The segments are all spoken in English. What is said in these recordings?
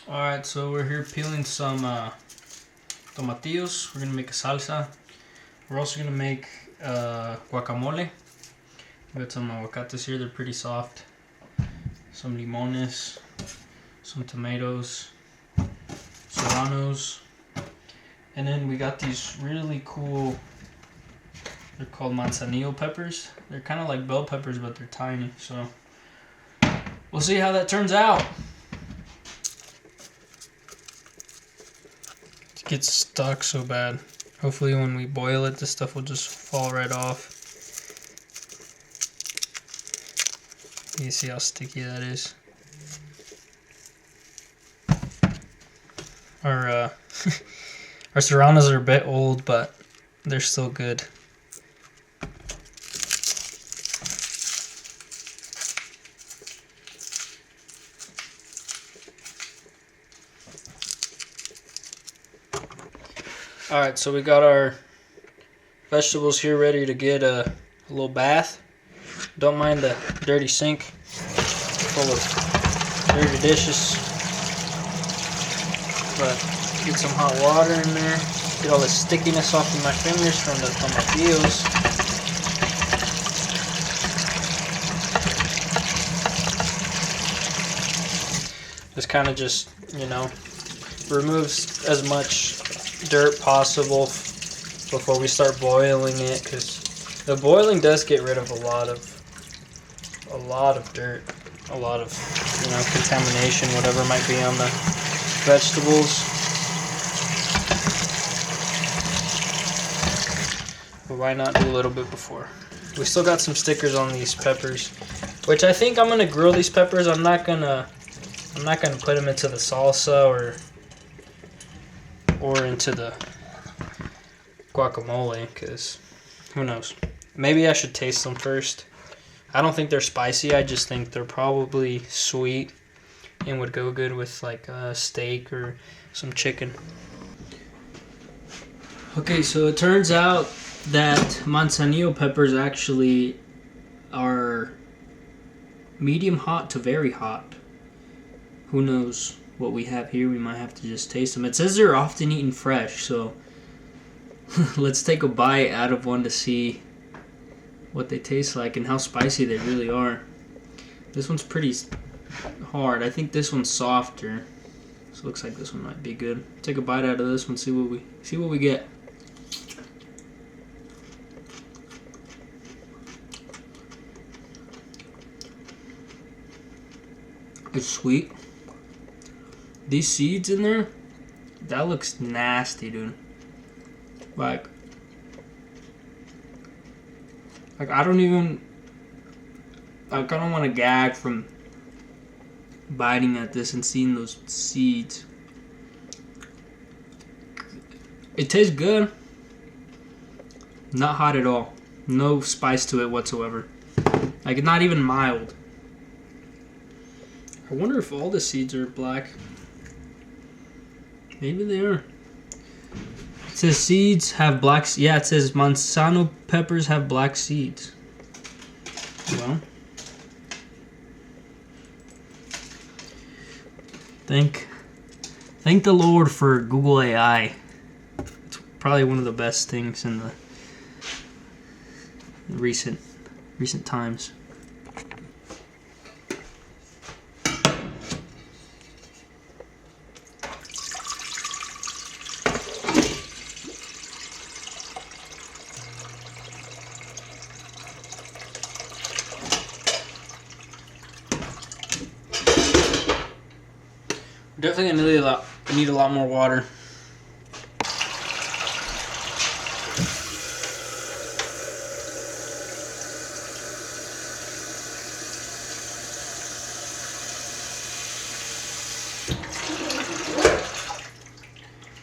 Alright, so we're here peeling some tomatillos. We're gonna make a salsa. We're also gonna make guacamole. We got some aguacates here, they're pretty soft. Some limones, some tomatoes, serranos, and then we got these really cool, they're called manzanillo peppers. They're kind of like bell peppers, but they're tiny, so we'll see how that turns out. It gets stuck so bad. Hopefully when we boil it, this stuff will just fall right off. You see how sticky that is. Our our serranos are a bit old, but they're still good. Alright, so we got our vegetables here ready to get a little bath. Don't mind the dirty sink full of dirty dishes, but get some hot water in there, get all the stickiness off of my fingers from the tomatillos. This kind of just, removes as much dirt possible before we start boiling it, because the boiling does get rid of a lot of dirt, a lot of contamination, whatever might be on the vegetables. But why not do a little bit before? We still got some stickers on these peppers, which I think I'm gonna grill these peppers. I'm not gonna put them into the salsa or into the guacamole, because who knows? Maybe I should taste them first. I don't think they're spicy. I just think they're probably sweet and would go good with like a steak or some chicken. Okay, so it turns out that manzanillo peppers actually are medium hot to very hot. Who knows what we have here? We might have to just taste them. It says they're often eaten fresh, so let's take a bite out of one to see what they taste like and how spicy they really are. This one's pretty hard. I think this one's softer, so it looks like this one might be good. Take a bite out of this one, see what we get. It's sweet. These seeds in there, that looks nasty, dude. Like I don't want to gag from biting at this and seeing those seeds. It tastes good. Not hot at all. No spice to it whatsoever. Like, not even mild. I wonder if all the seeds are black. Maybe they are. It says seeds have black. Yeah, it says manzano peppers have black seeds. Well, thank the Lord for Google AI. It's probably one of the best things in the recent times. Definitely gonna need a lot more water.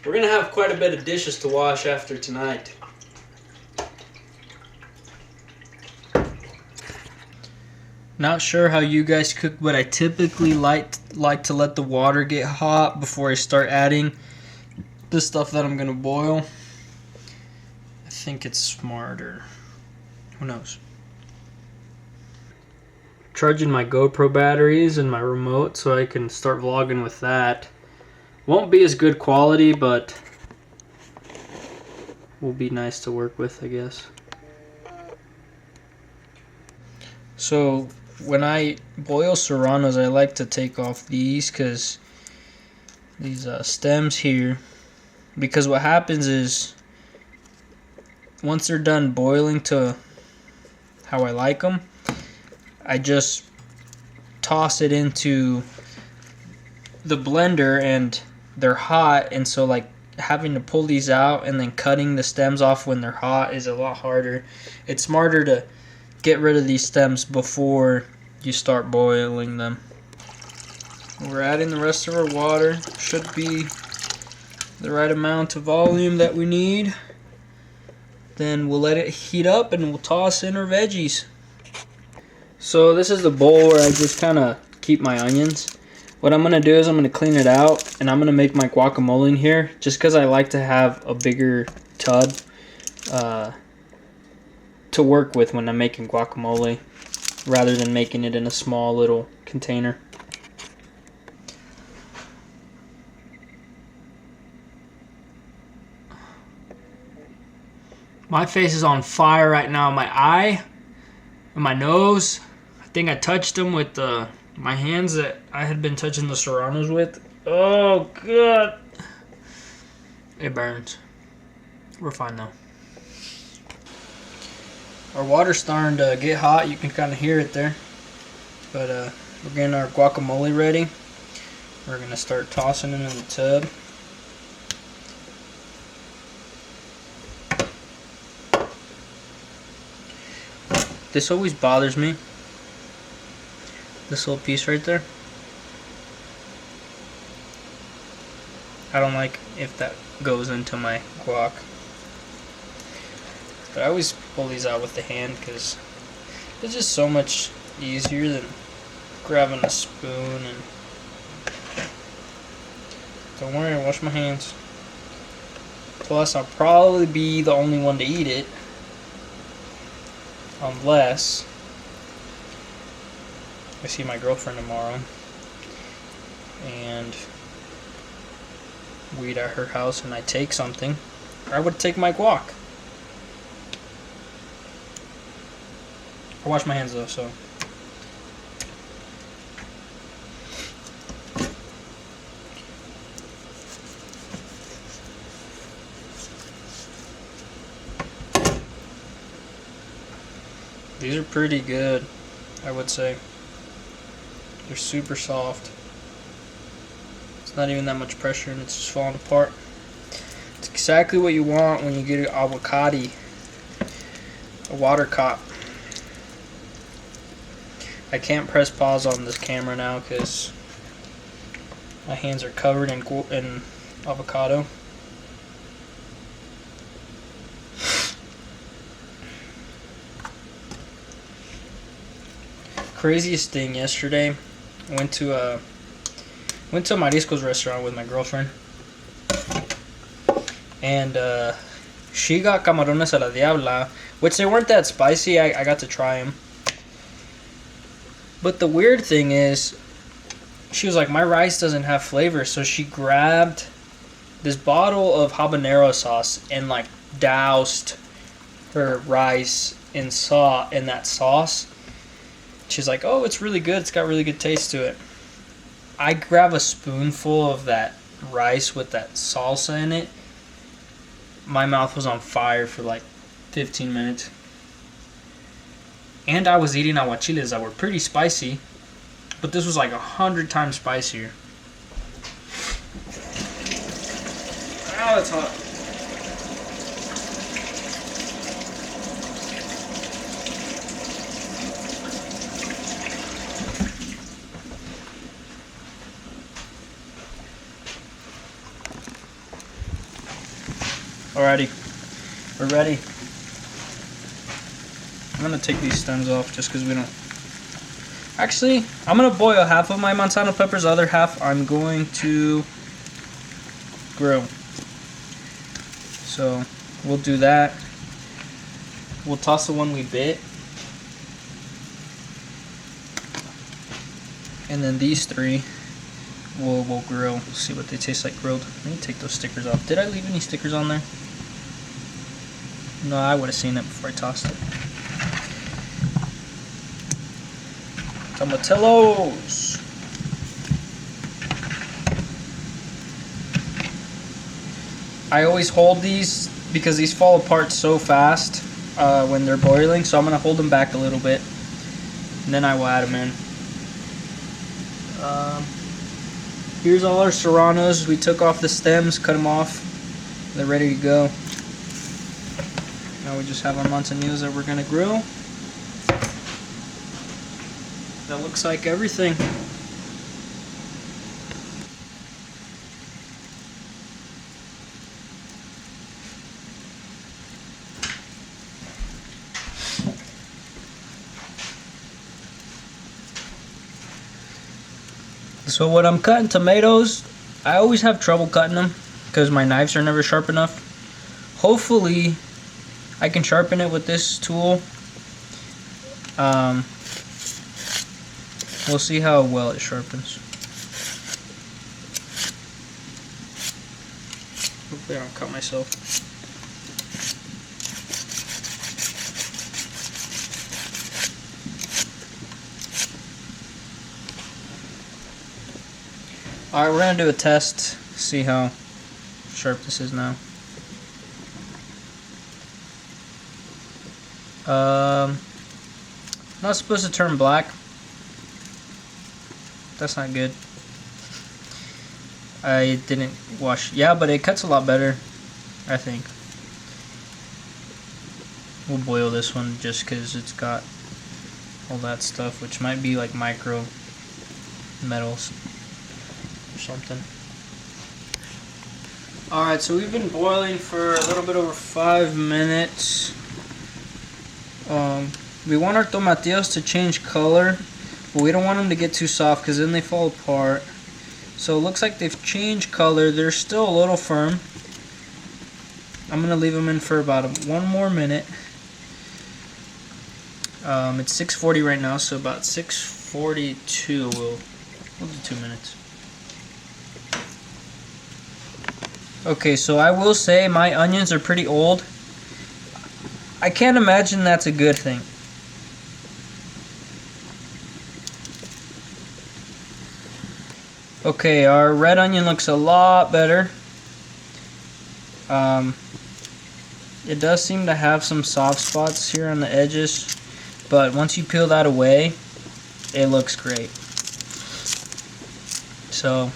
We're gonna have quite a bit of dishes to wash after tonight. Not sure how you guys cook, but I typically like to let the water get hot before I start adding the stuff that I'm gonna boil. I think it's smarter. Who knows? Charging my GoPro batteries and my remote so I can start vlogging with that. Won't be as good quality, but will be nice to work with, I guess. So when I boil serranos, I like to take off these because these stems here, because what happens is once they're done boiling to how I like them, I just toss it into the blender and they're hot, and so like having to pull these out and then cutting the stems off when they're hot is a lot harder. It's smarter to get rid of these stems before you start boiling them. We're adding the rest of our water. Should be the right amount of volume that we need. Then we'll let it heat up and we'll toss in our veggies. So this is the bowl where I just kind of keep my onions. What I'm going to do is I'm going to clean it out and I'm going to make my guacamole in here just because I like to have a bigger tub to work with when I'm making guacamole rather than making it in a small little container. My face is on fire right now. My eye and my nose, I think I touched them with my hands that I had been touching the serranos with. Oh, God. It burns. We're fine, though. Our water's starting to get hot. You can kind of hear it there. But we're getting our guacamole ready. We're going to start tossing it in the tub. This always bothers me. This little piece right there. I don't like if that goes into my guac. But I always pull these out with the hand because it's just so much easier than grabbing a spoon. And don't worry, I wash my hands. Plus, I'll probably be the only one to eat it. Unless I see my girlfriend tomorrow and we eat at her house and I take something, I would take my guac. I wash my hands though, so. These are pretty good, I would say. They're super soft. It's not even that much pressure and it's just falling apart. It's exactly what you want when you get an avocado, a water cop. I can't press pause on this camera now because my hands are covered in avocado. Craziest thing yesterday, I went to a mariscos restaurant with my girlfriend, and she got camarones a la diabla, which they weren't that spicy. I got to try them, but the weird thing is, she was like, my rice doesn't have flavor, so she grabbed this bottle of habanero sauce and like doused her rice in that sauce. She's like, oh, it's really good. It's got really good taste to it. I grab a spoonful of that rice with that salsa in it. My mouth was on fire for like 15 minutes. And I was eating aguachiles that were pretty spicy. But this was like 100 times spicier. Oh, that's hot. Alrighty, we're ready. I'm gonna take these stems off just because we don't. Actually, I'm gonna boil half of my manzano peppers, the other half I'm going to grill. So we'll do that. We'll toss the one we bit. And then these three we'll grill. See what they taste like grilled. Let me take those stickers off. Did I leave any stickers on there? No, I would have seen it before I tossed it. Tomatellos. I always hold these because these fall apart so fast when they're boiling, so I'm going to hold them back a little bit, and then I will add them in. Here's all our serranos. We took off the stems, cut them off. They're ready to go. Now we just have our manzanillos that we're going to grill. That looks like everything. So when I'm cutting tomatoes, I always have trouble cutting them because my knives are never sharp enough. Hopefully, I can sharpen it with this tool. We'll see how well it sharpens. Hopefully I don't cut myself. Alright, we're going to do a test, see how sharp this is now. Not supposed to turn black. That's not good. I didn't wash. Yeah, but it cuts a lot better, I think. We'll boil this one just because it's got all that stuff, which might be like micro metals or something. Alright, so we've been boiling for a little bit over 5 minutes. We want our tomatillos to change color, but we don't want them to get too soft because then they fall apart. So it looks like they've changed color. They're still a little firm. I'm going to leave them in for about 1 more minute. It's 6:40 right now, so about 6:42 we'll do 2 minutes. Okay, so I will say my onions are pretty old. I can't imagine that's a good thing. Okay, our red onion looks a lot better. It does seem to have some soft spots here on the edges, but once you peel that away, it looks great. So,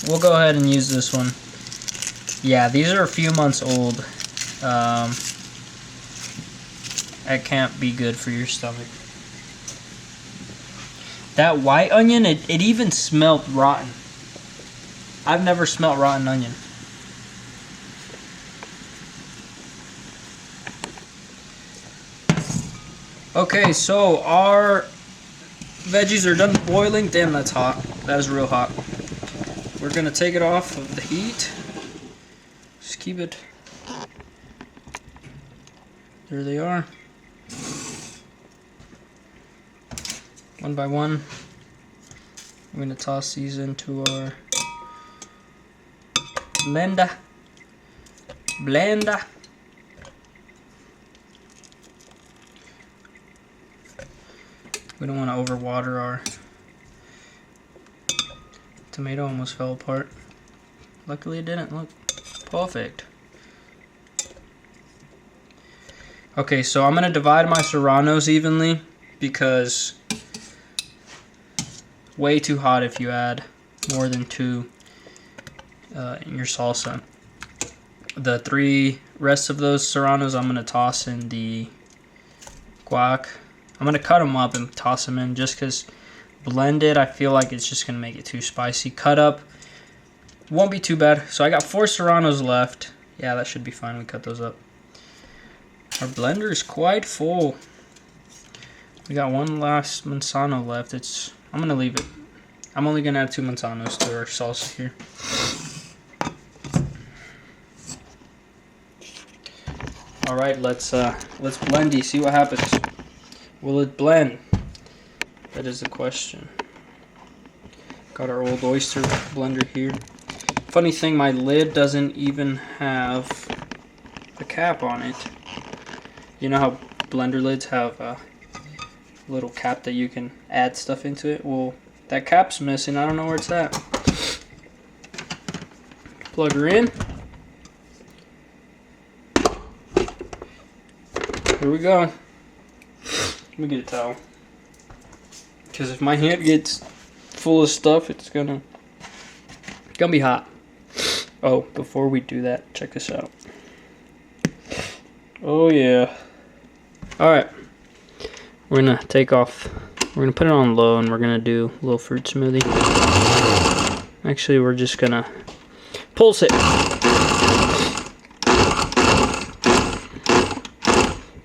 we'll go ahead and use this one. Yeah, these are a few months old. That can't be good for your stomach. That white onion, it even smelled rotten. I've never smelled rotten onion. Okay, so our veggies are done boiling. Damn, that's hot. That is real hot. We're gonna take it off of the heat. Just keep it. There they are. One by one. I'm gonna toss these into our blender. We don't want to overwater our tomato. Almost fell apart. Luckily it didn't. Look, perfect. Okay, so I'm gonna divide my serranos evenly because way too hot if you add more than 2 in your salsa. The 3 rest of those serranos I'm gonna toss in the guac. I'm gonna cut them up and toss them in just because blended I feel like it's just gonna make it too spicy. Cut up won't be too bad. So I got 4 serranos left. Yeah, that should be fine. We cut those up. Our blender is quite full. We got 1 last manzano left. I'm gonna leave it. I'm only gonna add 2 manzanos to our salsa here. All right, let's blend these. See what happens. Will it blend? That is the question. Got our old oyster blender here. Funny thing, my lid doesn't even have a cap on it. You know how blender lids have a little cap that you can add stuff into it? Well, that cap's missing. I don't know where it's at. Plug her in. Here we go. Let me get a towel. Because if my hand gets full of stuff, it's gonna be hot. Oh, before we do that, check this out. Oh yeah. Alright. We're gonna take off. We're gonna put it on low and we're gonna do a little fruit smoothie. Actually, we're just gonna pulse it.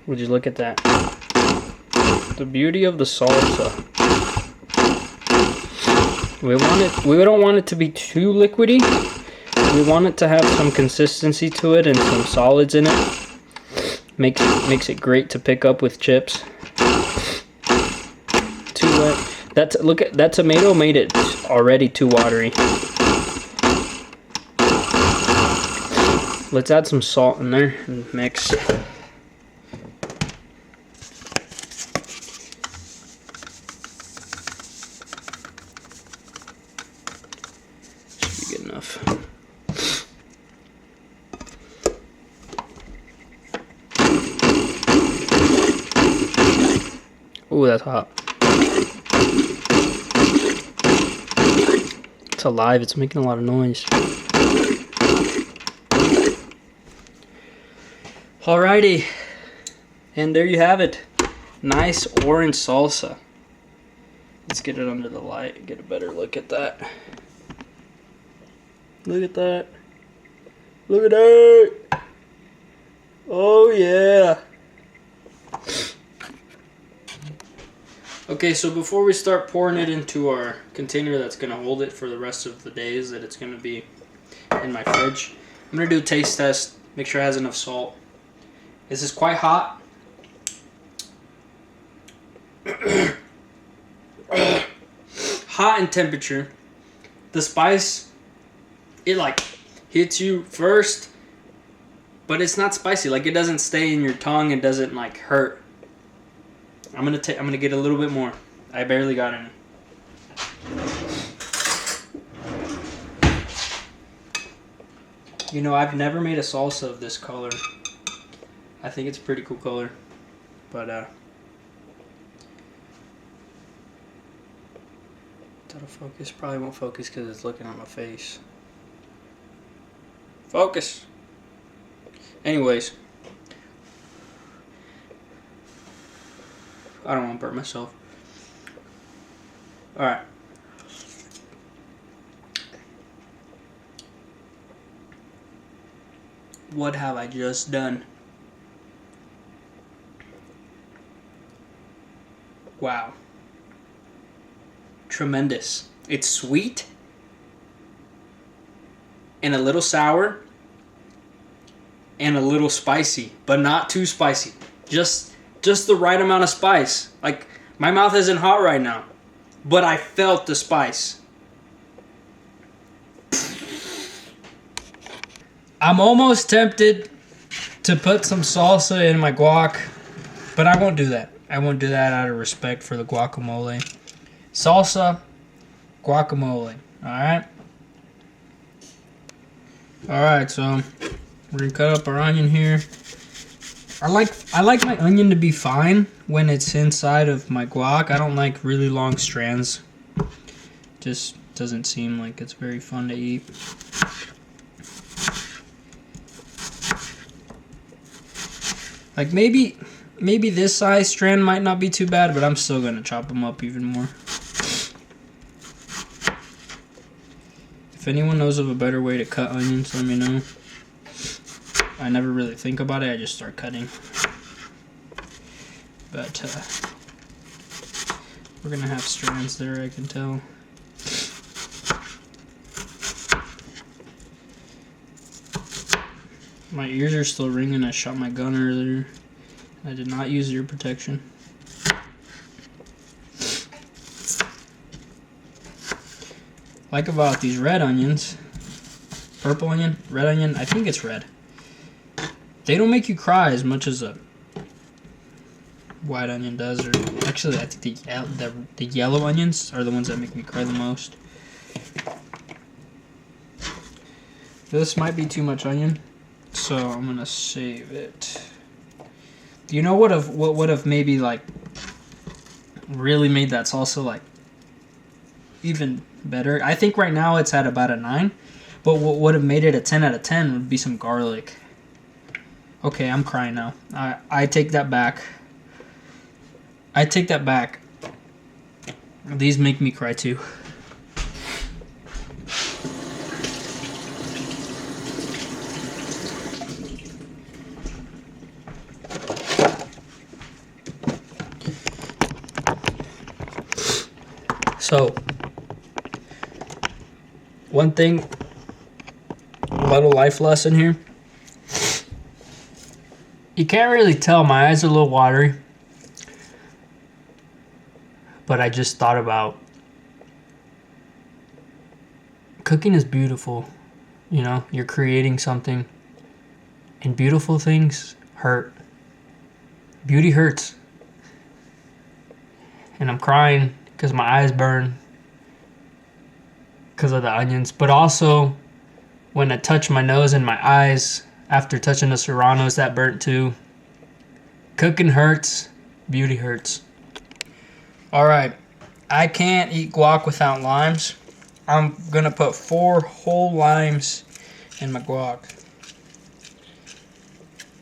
Would you look at that? The beauty of the salsa. We don't want it to be too liquidy. We want it to have some consistency to it and some solids in it. Makes it great to pick up with chips. Too wet. Look at that tomato made it already too watery. Let's add some salt in there and mix. Enough. Ooh, that's hot. It's alive. It's making a lot of noise. Alrighty. And there you have it. Nice orange salsa. Let's get it under the light. Get a better look at that. Look at that. Look at that. Oh, yeah. Okay, so before we start pouring it into our container that's going to hold it for the rest of the days that it's going to be in my fridge, I'm going to do a taste test, make sure it has enough salt. This is quite hot. Hot in temperature. The spice, it like hits you first, but it's not spicy. Like, it doesn't stay in your tongue. It doesn't like hurt. I'm gonna get a little bit more. I barely got any. You know, I've never made a salsa of this color. I think it's a pretty cool color, but that'll focus. Probably won't focus because it's looking at my face. Focus. Anyways, I don't want to burn myself. Alright. What have I just done? Wow. Tremendous. It's sweet and a little sour and a little spicy, but not too spicy. Just the right amount of spice. Like, my mouth isn't hot right now, but I felt the spice. I'm almost tempted to put some salsa in my guac, but I won't do that. I won't do that out of respect for the guacamole. Salsa, guacamole. Alright? Alright, so we're gonna cut up our onion here. I like my onion to be fine when it's inside of my guac. I don't like really long strands. Just doesn't seem like it's very fun to eat. Like, maybe this size strand might not be too bad, but I'm still gonna chop them up even more. If anyone knows of a better way to cut onions, let me know. I never really think about it, I just start cutting. But we're gonna have strands there, I can tell. My ears are still ringing. I shot my gun earlier. I did not use ear protection. like about these red onions, purple onion, red onion, I think it's red. They don't make you cry as much as a white onion does. Or actually, I think the yellow onions are the ones that make me cry the most. This might be too much onion, so I'm gonna save it. Do you know what would have maybe like really made that salsa like even better? I think right now it's at about a 9, but what would have made it a 10 out of 10 would be some garlic. Okay, I'm crying now. I take that back. I take that back. These make me cry too. So, one thing, a little life lesson here. You can't really tell, my eyes are a little watery. But I just thought about cooking is beautiful. You know, you're creating something. And beautiful things hurt. Beauty hurts. And I'm crying because my eyes burn because of the onions. But also, when I touch my nose and my eyes after touching the serranos, that burnt too. Cooking hurts. Beauty hurts. Alright, I can't eat guac without limes. I'm going to put 4 whole limes in my guac.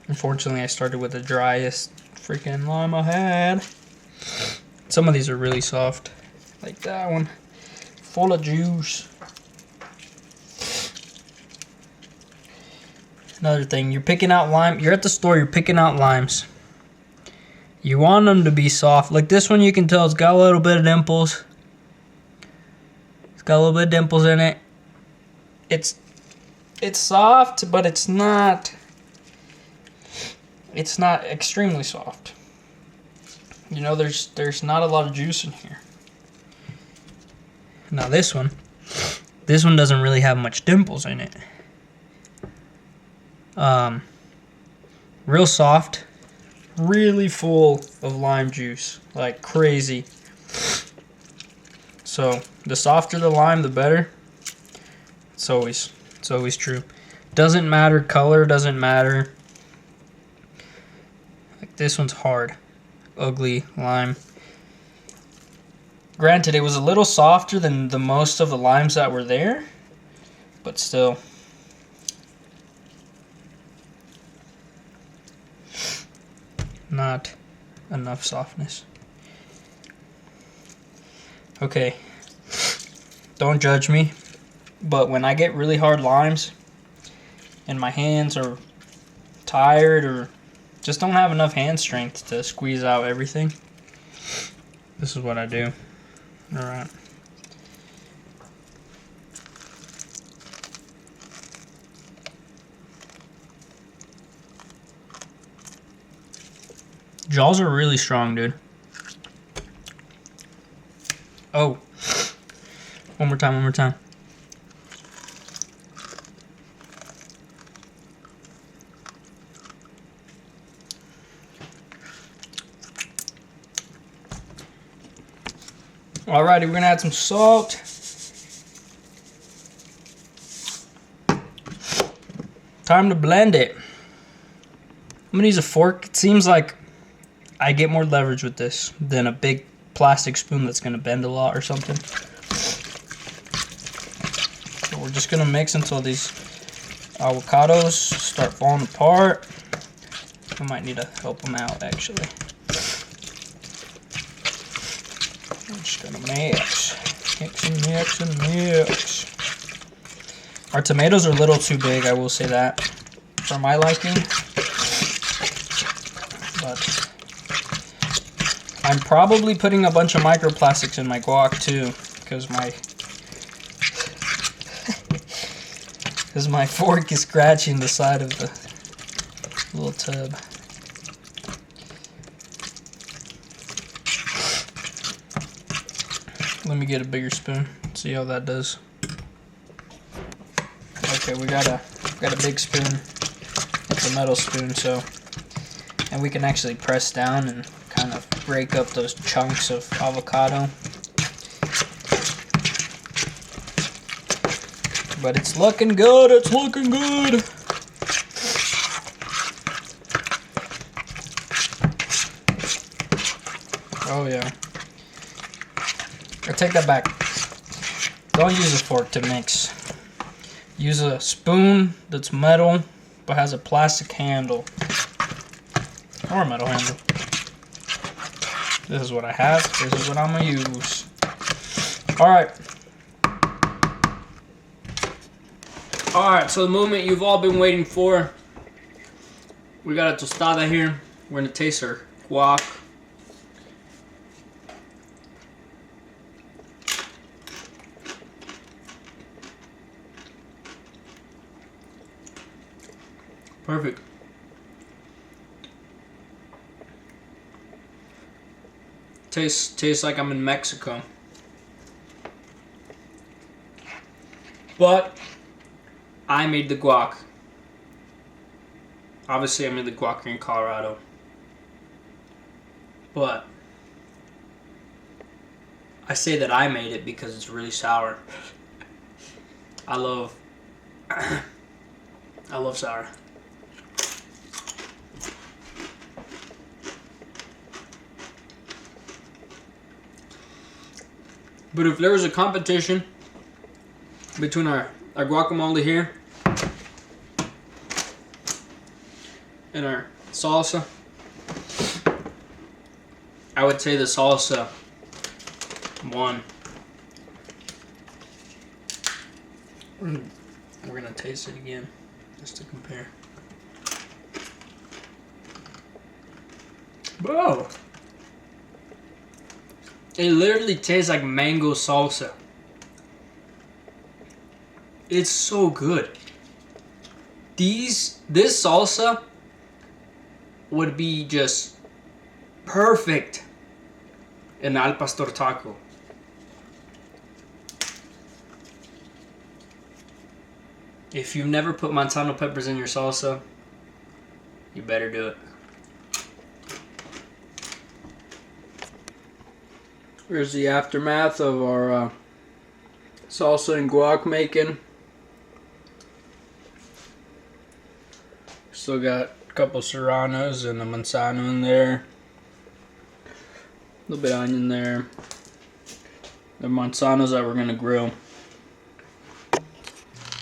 Unfortunately, I started with the driest freaking lime I had. Some of these are really soft, like that one, full of juice. Another thing, you're picking out lime. You're at the store, you're picking out limes. You want them to be soft. Like this one, you can tell it's got a little bit of dimples. It's got a little bit of dimples in it. It's soft, but it's not extremely soft. You know, there's not a lot of juice in here. Now this one doesn't really have much dimples in it. Real soft, really full of lime juice, like crazy. So the softer the lime, the better. It's always true. Doesn't matter, color doesn't matter. Like this one's hard, ugly lime. Granted, it was a little softer than the most of the limes that were there, but still. Not enough softness. Okay, don't judge me, but when I get really hard limes and my hands are tired or just don't have enough hand strength to squeeze out everything, this is what I do. Alright. Jaws are really strong, dude. Oh. One more time. Alrighty, we're gonna add some salt. Time to blend it. I'm gonna use a fork. It seems like I get more leverage with this than a big plastic spoon that's gonna bend a lot or something. So we're just gonna mix until these avocados start falling apart. I might need to help them out actually. I'm just gonna mix and mix. Our tomatoes are a little too big, I will say that, for my liking. But I'm probably putting a bunch of microplastics in my guac too, because my fork is scratching the side of the little tub. Let me get a bigger spoon, see how that does. Okay, we got a big spoon. It's a metal spoon, so, and we can actually press down and kind of break up those chunks of avocado. But it's looking good, it's looking good. Oh yeah. I take that back. Don't use a fork to mix. Use a spoon that's metal but has a plastic handle. Or a metal handle. This is what I have. This is what I'm gonna use. Alright. Alright, so the moment you've all been waiting for. We got a tostada here. We're gonna taste our guac. Perfect. Tastes like I'm in Mexico. But I made the guac. Obviously I made the guac here in Colorado. But I say that I made it because it's really sour. I love sour. But if there was a competition between our guacamole here and our salsa, I would say the salsa won. We're gonna taste it again just to compare. Whoa! It literally tastes like mango salsa. It's so good. This salsa would be just perfect in al pastor taco. If you've never put manzano peppers in your salsa, you better do it. Here's the aftermath of our salsa and guac making. Still got a couple serranos and a manzano in there. A little bit of onion there. The manzanos that we're gonna grill.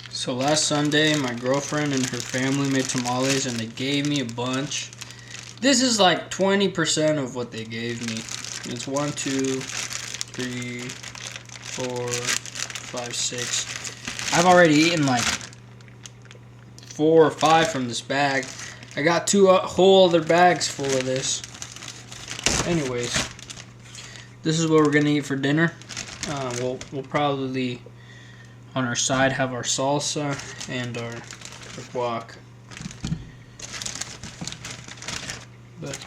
So last Sunday, my girlfriend and her family made tamales and they gave me a bunch. This is like 20% of what they gave me. It's 1, 2, 3, 4, 5, 6. I've already eaten like 4 or 5 from this bag. I got 2 whole other bags full of this. Anyways, this is what we're gonna eat for dinner. We'll probably on our side have our salsa and our guac. But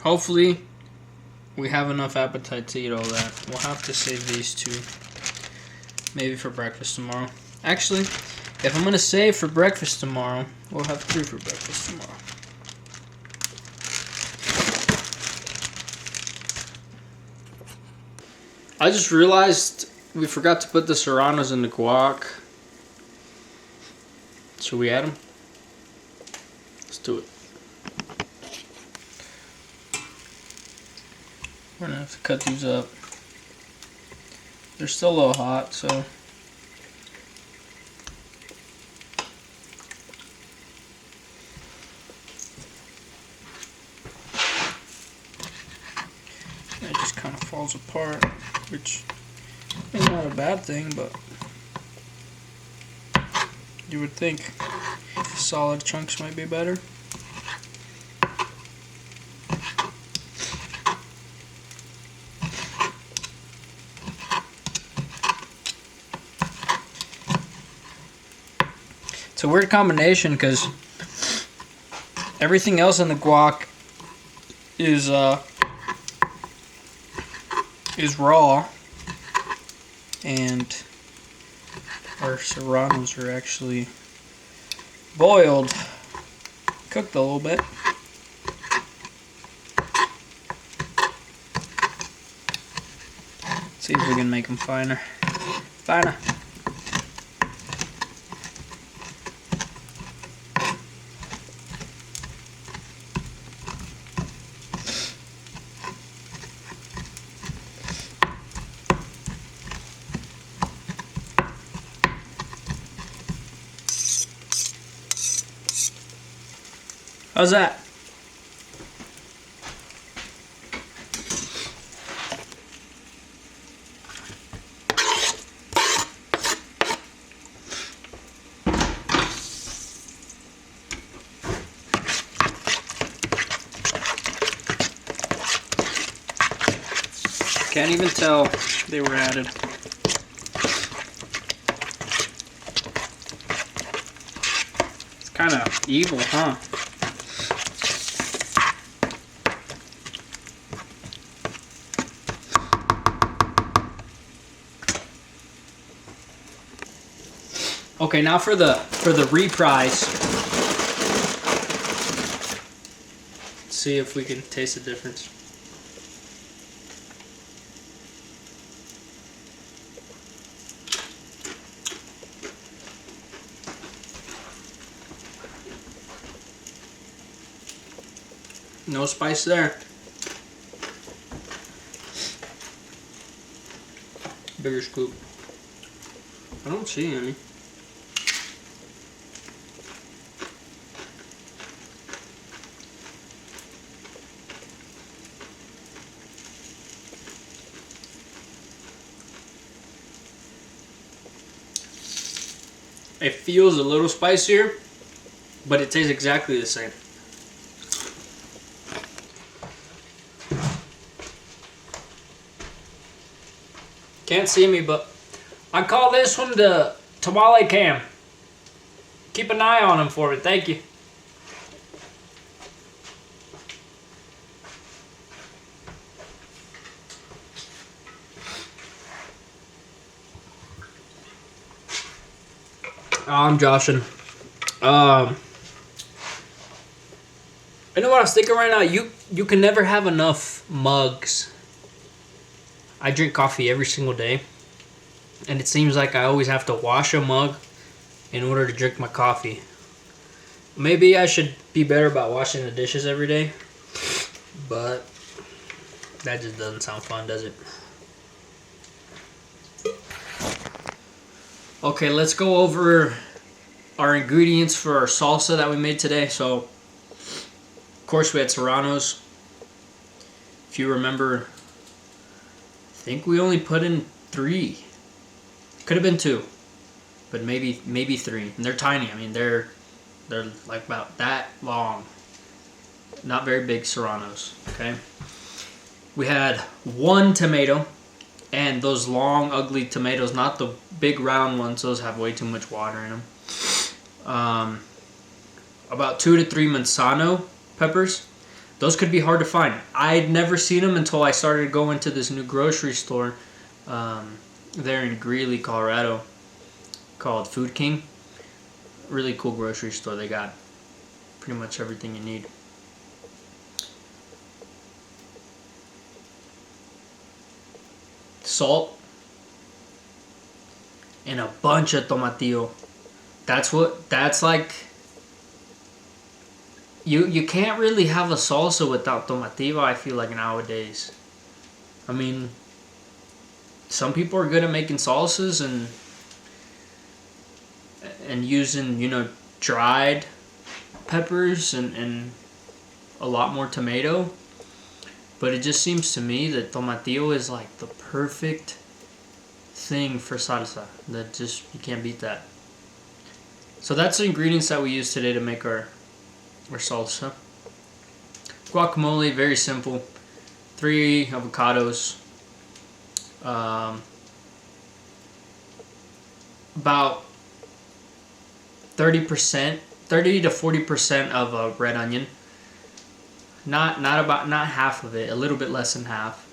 hopefully we have enough appetite to eat all that. We'll have to save these 2 maybe for breakfast tomorrow. Actually, if I'm gonna save for breakfast tomorrow, we'll have 3 for breakfast tomorrow. I just realized we forgot to put the serranos in the guac. Should we add them? Let's do it. We're gonna have to cut these up. They're still a little hot, so. It just kind of falls apart, which is not a bad thing, but you would think solid chunks might be better. It's a weird combination because everything else in the guac is raw, and our serranos are actually boiled, cooked a little bit. See if we can make them finer. How's that? Can't even tell they were added. It's kind of evil, huh? Okay, now for the reprise. Let's see if we can taste the difference. No spice there. Bigger scoop. I don't see any. It feels a little spicier, but it tastes exactly the same. Can't see me, but I call this one the tamale cam. Keep an eye on him for me. Thank you. I'm joshing. You know what I was thinking right now? You can never have enough mugs. I drink coffee every single day, and it seems like I always have to wash a mug in order to drink my coffee. Maybe I should be better about washing the dishes every day, but that just doesn't sound fun, does it? Okay, let's go over our ingredients for our salsa that we made today. So, of course, we had serranos. If you remember, I think we only put in 3. Could have been 2, but maybe 3. And they're tiny. I mean, they're like about that long. Not very big serranos. Okay. We had 1 tomato. And those long, ugly tomatoes, not the big round ones, those have way too much water in them. About 2 to 3 manzano peppers. Those could be hard to find. I'd never seen them until I started going to this new grocery store there in Greeley, Colorado, called Food King. Really cool grocery store. They got pretty much everything you need. Salt and a bunch of tomatillo. That's like you can't really have a salsa without tomatillo, I feel like, nowadays. I mean, some people are good at making salsas and using, dried peppers and a lot more tomato. But it just seems to me that tomatillo is like the perfect thing for salsa. That just, you can't beat that. So that's the ingredients that we use today to make our salsa. Guacamole, very simple. 3 avocados. About 30 to 40% of a red onion. Not half of it, a little bit less than half.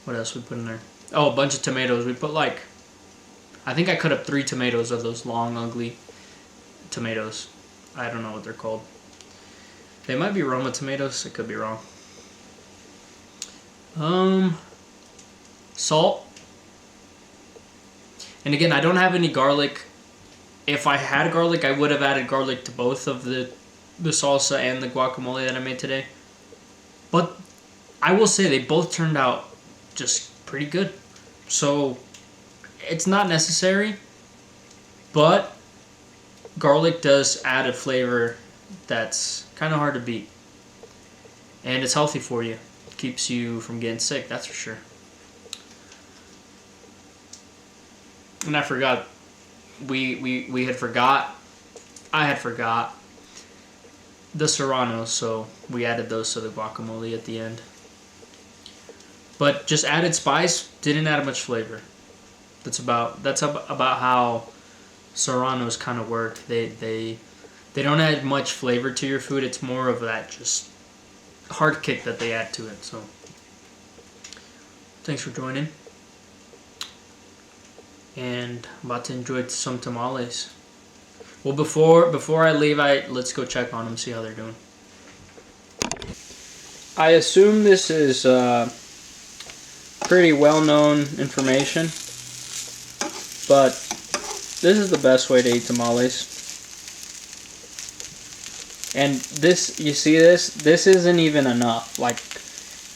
What else we put in there? Oh, a bunch of tomatoes. We put like, I think I cut up 3 tomatoes of those long, ugly tomatoes. I don't know what they're called. They might be Roma tomatoes. I could be wrong. Salt. And again, I don't have any garlic. If I had garlic, I would have added garlic to both of the salsa and the guacamole that I made today. But I will say they both turned out just pretty good. So it's not necessary, but garlic does add a flavor that's kind of hard to beat. And it's healthy for you. Keeps you from getting sick, that's for sure. And I forgot, we had forgot, I had forgot the serranos, so we added those to the guacamole at the end. But just added spice, didn't add much flavor. That's about how serranos kind of work. They don't add much flavor to your food. It's more of that just hard kick that they add to it. So thanks for joining. And I'm about to enjoy some tamales. Well, before I leave, let's go check on them, see how they're doing. I assume this is pretty well-known information, but this is the best way to eat tamales. And this, you see this? This isn't even enough. Like,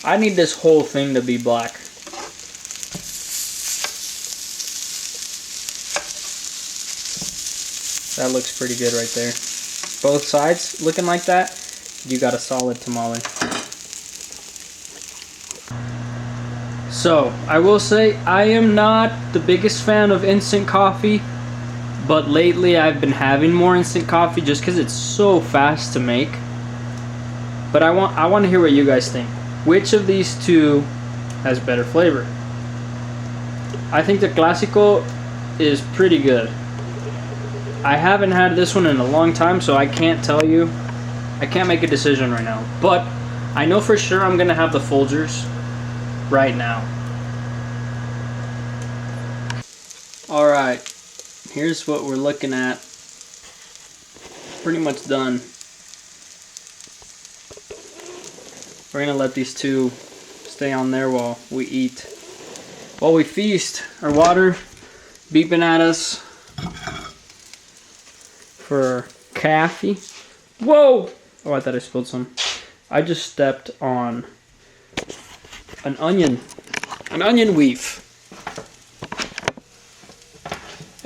I need this whole thing to be black. That looks pretty good right there. Both sides looking like that, you got a solid tamale. So, I will say, I am not the biggest fan of instant coffee, but lately I've been having more instant coffee just because it's so fast to make. But I want to hear what you guys think. Which of these two has better flavor? I think the Clásico is pretty good. I haven't had this one in a long time, so I can't tell you. I can't make a decision right now. But I know for sure I'm going to have the Folgers right now. Alright, here's what we're looking at. Pretty much done. We're going to let these two stay on there while we eat. While we feast. Our water beeping at us for coffee. Whoa! Oh, I thought I spilled some. I just stepped on an onion weave.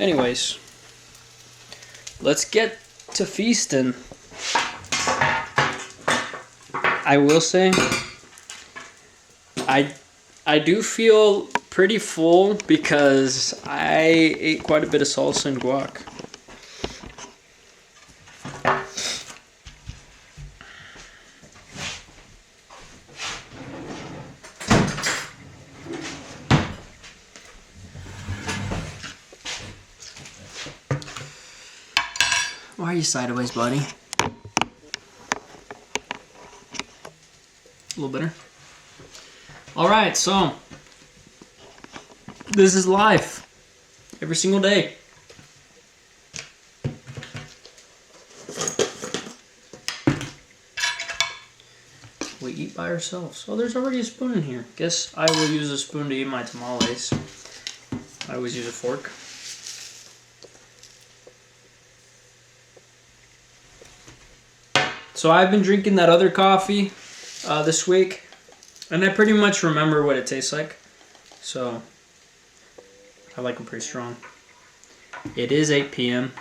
Anyways, let's get to feasting. I will say, I do feel pretty full because I ate quite a bit of salsa and guac. Why are you sideways, buddy? A little better. Alright, so this is life. Every single day. We eat by ourselves. Oh, there's already a spoon in here. Guess I will use a spoon to eat my tamales. I always use a fork. So I've been drinking that other coffee this week, and I pretty much remember what it tastes like. So I like them pretty strong. It is 8 p.m.,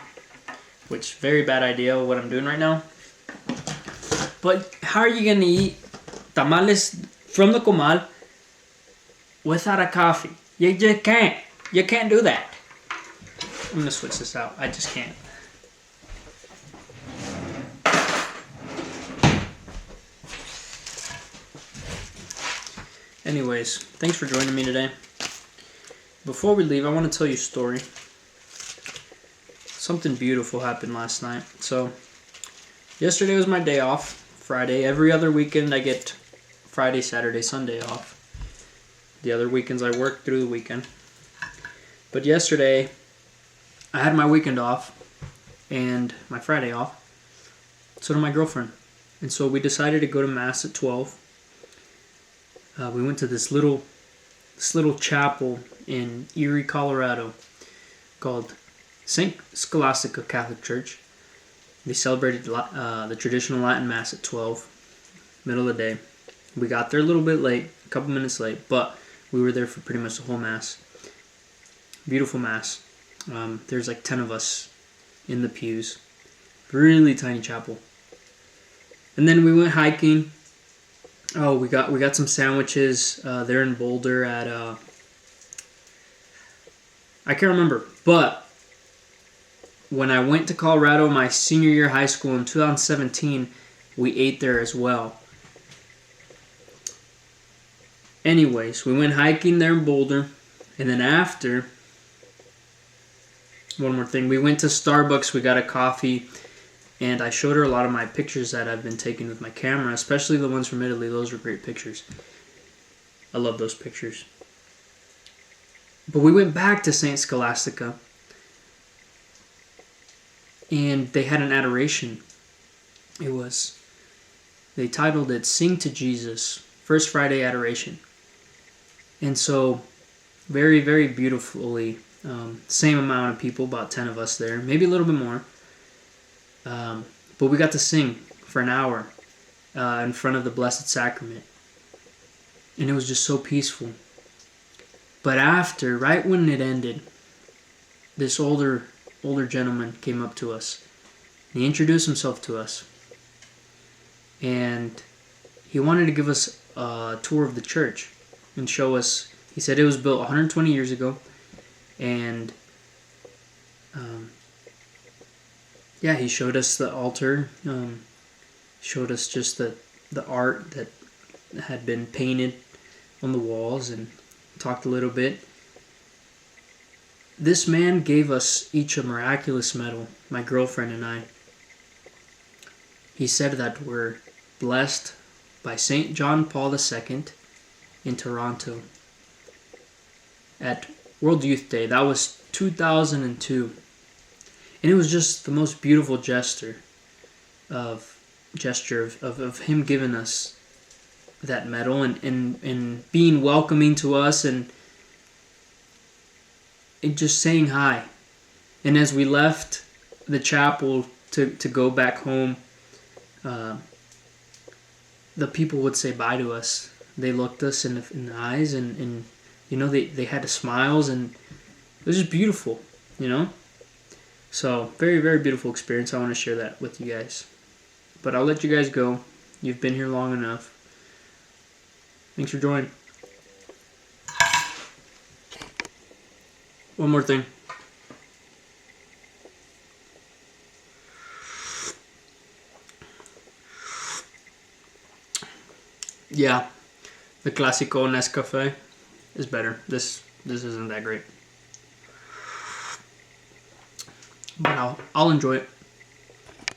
which very bad idea what I'm doing right now. But how are you going to eat tamales from the comal without a coffee? You just can't. You can't do that. I'm going to switch this out. I just can't. Anyways, thanks for joining me today. Before we leave, I want to tell you a story. Something beautiful happened last night. So, yesterday was my day off, Friday. Every other weekend I get Friday, Saturday, Sunday off. The other weekends I work through the weekend. But yesterday, I had my weekend off and my Friday off. So did my girlfriend. And so we decided to go to Mass at 12. We went to this little chapel in Erie, Colorado called St. Scholastica Catholic Church. They celebrated the traditional Latin Mass at 12, middle of the day. We got there a little bit late, a couple minutes late, but we were there for pretty much the whole Mass. Beautiful Mass. There's like 10 of us in the pews. Really tiny chapel. And then we went hiking. Oh, we got some sandwiches there in Boulder at I can't remember, but when I went to Colorado my senior year of high school in 2017, we ate there as well. Anyways, we went hiking there in Boulder, and then after, one more thing, we went to Starbucks, we got a coffee, and I showed her a lot of my pictures that I've been taking with my camera, especially the ones from Italy. Those were great pictures. I love those pictures. But we went back to St. Scholastica, and they had an adoration. They titled it Sing to Jesus, First Friday Adoration. And so, very, very beautifully, same amount of people, about 10 of us there, maybe a little bit more. But we got to sing for an hour in front of the Blessed Sacrament. And it was just so peaceful. But after, right when it ended, this older gentleman came up to us. And he introduced himself to us. And he wanted to give us a tour of the church and show us. He said it was built 120 years ago. And he showed us the altar. Showed us just the art that had been painted on the walls and talked a little bit. This man gave us each a miraculous medal, my girlfriend and I. He said that we're blessed by St. John Paul II in Toronto at World Youth Day. That was 2002. And it was just the most beautiful gesture of him giving us that medal and being welcoming to us and just saying hi. And as we left the chapel to go back home, the people would say bye to us. They looked us in the eyes and they had smiles, and it was just beautiful, So, very, very beautiful experience. I want to share that with you guys. But I'll let you guys go. You've been here long enough. Thanks for joining. One more thing. Yeah, the Classico Nescafe is better. This isn't that great. But I'll enjoy it.